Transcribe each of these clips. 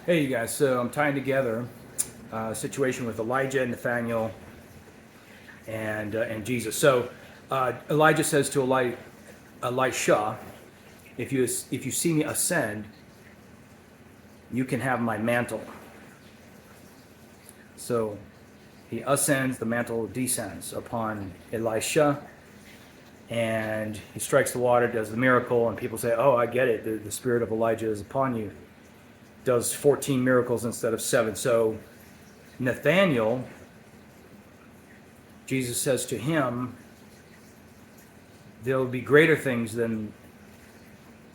Hey, you guys. So I'm tying together a situation with Elijah, Nathaniel, and Jesus. So Elijah says to Elisha, if you see me ascend, you can have my mantle. So he ascends, the mantle descends upon Elisha, and he strikes the water, does the miracle, and people say, "Oh, I get it. The spirit of Elijah is upon you." Does 14 miracles instead of 7. So Nathaniel, Jesus says to him, there will be greater things than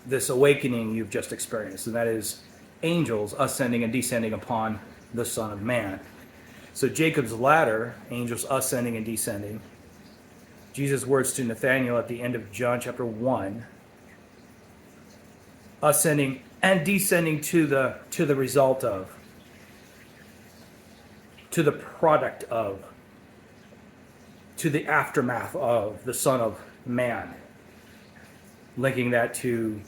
this awakening you've just experienced, and that is angels ascending and descending upon the Son of Man. So Jacob's ladder, angels ascending and descending. Jesus' words to Nathaniel at the end of John chapter 1, ascending and descending to the result of, to the product of, to the aftermath of the Son of Man. Linking that to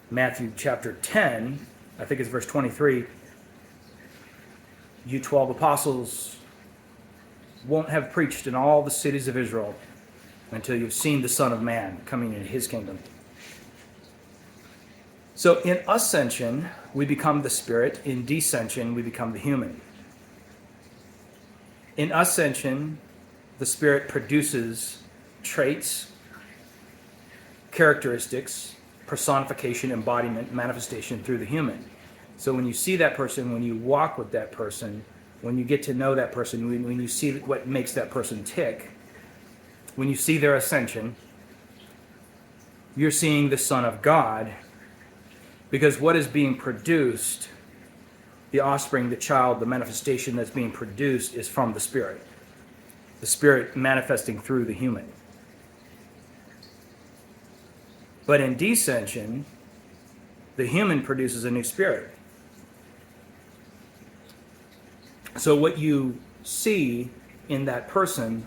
Matthew chapter 10, I think it's verse 23, you 12 apostles won't have preached in all the cities of Israel until you've seen the Son of Man coming into his kingdom. So in ascension, we become the spirit. In descension, we become the human. In ascension, the spirit produces traits, characteristics, personification, embodiment, manifestation through the human. So when you see that person, when you walk with that person, when you get to know that person, when you see what makes that person tick, when you see their ascension, you're seeing the Son of God. Because what is being produced, the offspring, the child, the manifestation that's being produced is from the Spirit. The Spirit manifesting through the human. But in descension, the human produces a new spirit. So what you see in that person,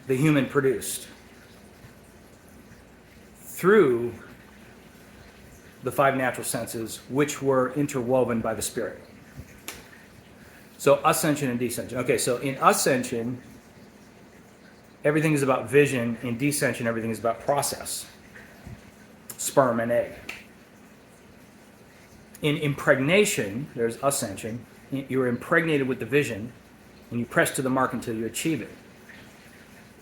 the human produced. Through the 5 natural senses, which were interwoven by the Spirit. So ascension and descension. Okay, so in ascension, everything is about vision. In descension, everything is about process. Sperm and egg. In impregnation, there's ascension. You're impregnated with the vision, and you press to the mark until you achieve it.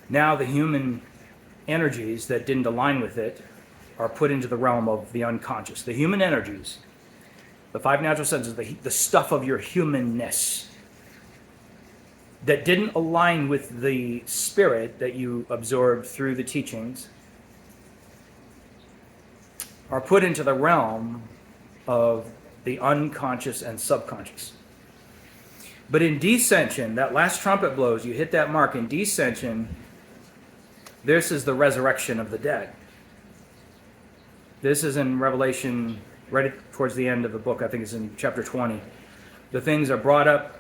Now the human energies that didn't align with it are put into the realm of the unconscious. The human energies, the 5 natural senses, the stuff of your humanness that didn't align with the spirit that you absorbed through the teachings are put into the realm of the unconscious and subconscious. But in descension, that last trumpet blows, you hit that mark. In descension, this is the resurrection of the dead. This is in Revelation, right towards the end of the book. I think it's in chapter 20. The things are brought up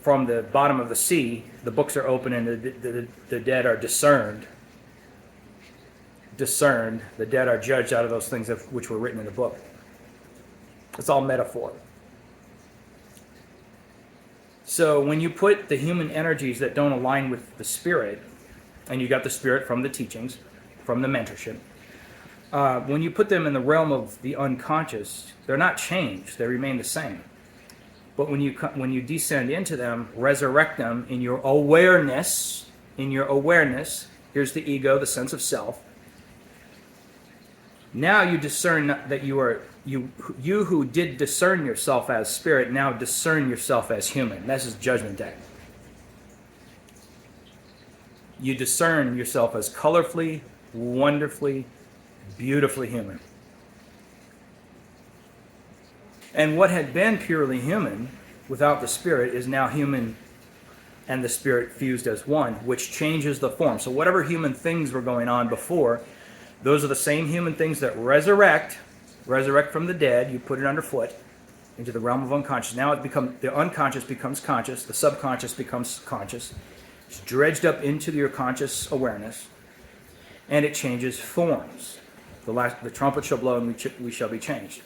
from the bottom of the sea. The books are open and the dead are discerned. Discerned. The dead are judged out of those things which were written in the book. It's all metaphor. So when you put the human energies that don't align with the spirit, and you got the spirit from the teachings, from the mentorship, when you put them in the realm of the unconscious, they're not changed. They remain the same. But when you descend into them, resurrect them in your awareness, here's the ego, the sense of self. Now you discern that you who did discern yourself as spirit, now discern yourself as human. This is Judgment Day. You discern yourself as colorfully, wonderfully, beautifully human. And what had been purely human without the spirit is now human and the spirit fused as one, which changes the form. So whatever human things were going on before, those are the same human things that resurrect from the dead. You put it underfoot into the realm of unconscious. Now the unconscious becomes conscious, the subconscious becomes conscious. It's dredged up into your conscious awareness, and it changes forms. The trumpet shall blow, and we shall be changed.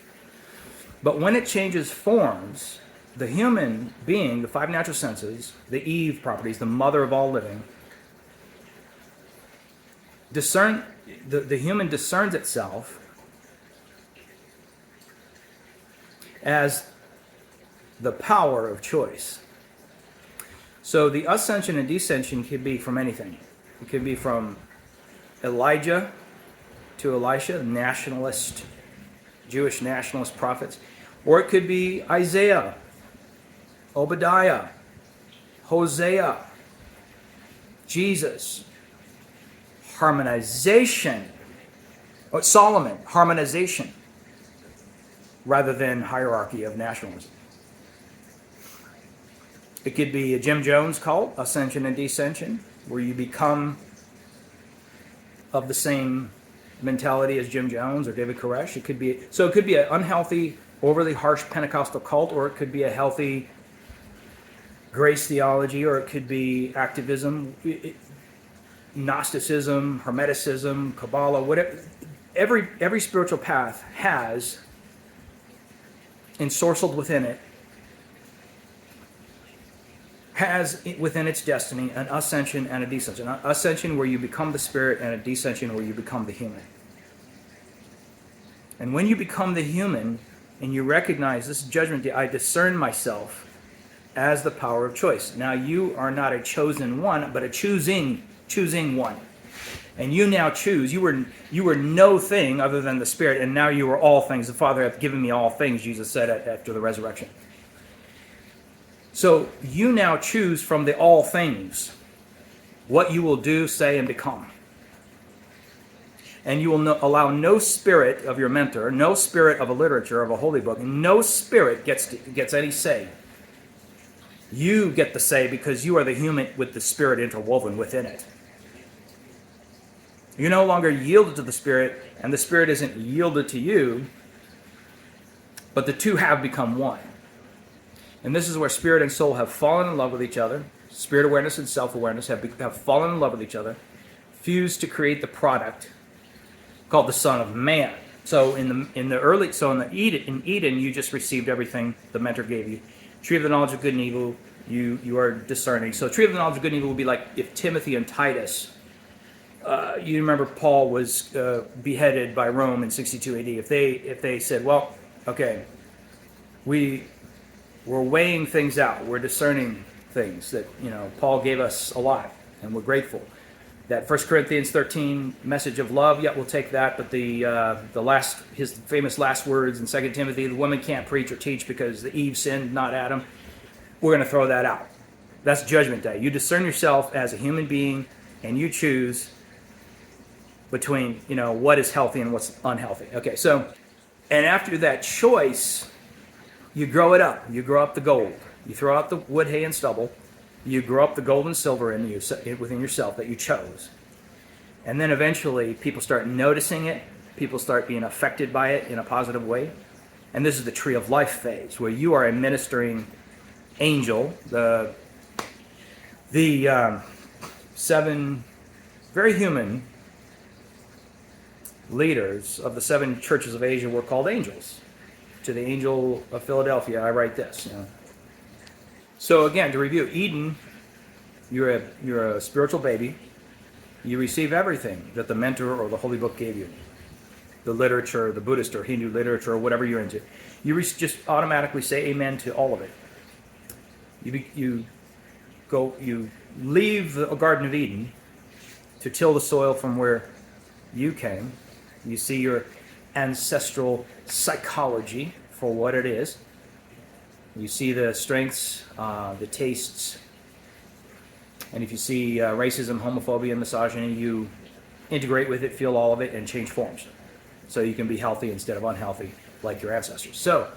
But when it changes forms, the human being, the five natural senses, the Eve properties, the mother of all living, the human discerns itself as the power of choice. So the ascension and descension could be from anything. It could be from Elijah to Elisha, nationalist, Jewish nationalist prophets. Or it could be Isaiah, Obadiah, Hosea, Jesus, harmonization. Solomon, harmonization, rather than hierarchy of nationalism. It could be a Jim Jones cult, ascension and descension, where you become of the same mentality as Jim Jones or David Koresh. It could be an unhealthy, overly harsh Pentecostal cult, or it could be a healthy grace theology, or it could be activism, Gnosticism, Hermeticism, Kabbalah, whatever. Every spiritual path has ensorcelled within it, has within its destiny an ascension and a descension. An ascension where you become the spirit, and a descension where you become the human. And when you become the human and you recognize this judgment day, I discern myself as the power of choice. Now you are not a chosen one, but a choosing one. And you now choose. You were no thing other than the Spirit, and now you are all things. The Father hath given me all things, Jesus said after the resurrection. So you now choose from the all things what you will do, say, and become. And you will allow no spirit of your mentor, no spirit of a literature, of a holy book, no spirit gets any say. You get the say because you are the human with the Spirit interwoven within it. You're no longer yielded to the Spirit, and the Spirit isn't yielded to you, but the two have become one. And this is where spirit and soul have fallen in love with each other. Spirit awareness and self-awareness have fallen in love with each other, fused to create the product called the Son of Man. So in Eden, you just received everything the mentor gave you. Tree of the knowledge of good and evil, you are discerning. So tree of the knowledge of good and evil would be like if Timothy and Titus. You remember Paul was beheaded by Rome in 62 AD. If they said, well, okay, we're weighing things out, we're discerning things that, Paul gave us a lot, and we're grateful. That 1 Corinthians 13 message of love, yeah, we'll take that, but his famous last words in 2 Timothy, the woman can't preach or teach because the Eve sinned, not Adam, we're going to throw that out. That's Judgment Day. You discern yourself as a human being, and you choose between, what is healthy and what's unhealthy. Okay, so, and after that choice, you grow it up. You grow up the gold. You throw out the wood, hay, and stubble. You grow up the gold and silver within yourself that you chose. And then eventually people start noticing it. People start being affected by it in a positive way. And this is the tree of life phase, where you are a ministering angel. The 7 very human leaders of the 7 churches of Asia were called angels. To the angel of Philadelphia, I write this. So again, to review, Eden, you're a spiritual baby. You receive everything that the mentor or the holy book gave you. The literature, the Buddhist or Hindu literature, or whatever you're into. You just automatically say amen to all of it. You leave the Garden of Eden to till the soil from where you came. You see your ancestral psychology for what it is. You see the strengths, the tastes, and if you see racism, homophobia, and misogyny, you integrate with it, feel all of it, and change forms. So you can be healthy instead of unhealthy, like your ancestors. So,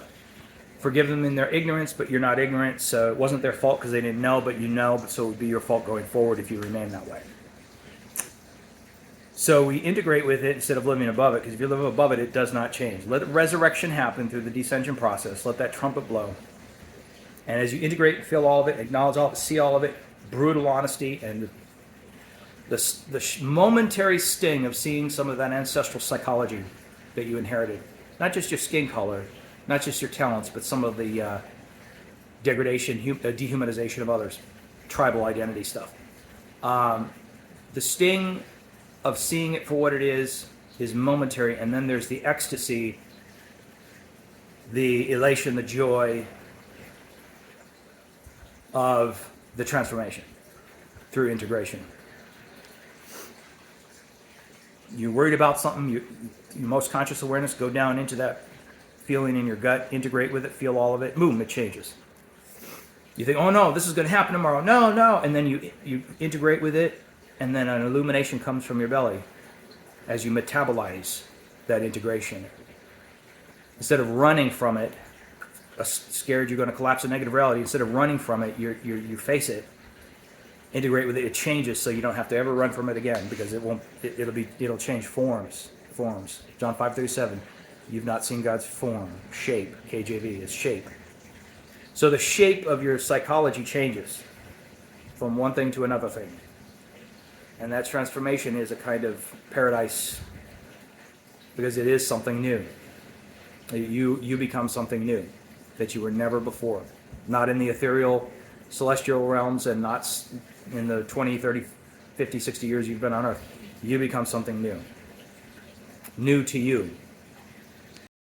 forgive them in their ignorance, but you're not ignorant, so it wasn't their fault because they didn't know, but you know, so it would be your fault going forward if you remain that way. So we integrate with it instead of living above it, because if you live above it, it does not change. Let the resurrection happen through the descension process. Let that trumpet blow. And as you integrate, feel all of it, acknowledge all of it, see all of it, brutal honesty, and the momentary sting of seeing some of that ancestral psychology that you inherited. Not just your skin color, not just your talents, but some of the degradation, dehumanization of others, tribal identity stuff. The sting of seeing it for what it is momentary, and then there's the ecstasy, the elation, the joy of the transformation through integration. You're worried about something, your most conscious awareness, go down into that feeling in your gut, integrate with it, feel all of it, boom, it changes. You think, oh no, this is going to happen tomorrow. No, and then you integrate with it, and then an illumination comes from your belly as you metabolize that integration. Instead of running from it, scared you're going to collapse in negative reality, instead of running from it, you face it, integrate with it, it changes, so you don't have to ever run from it again, because it'll change forms. John 5:37, you've not seen God's form, shape, KJV is shape. So the shape of your psychology changes from one thing to another thing. And that transformation is a kind of paradise, because it is something new. You become something new that you were never before. Not in the ethereal, celestial realms, and not in the 20, 30, 50, 60 years you've been on earth. You become something new. New to you.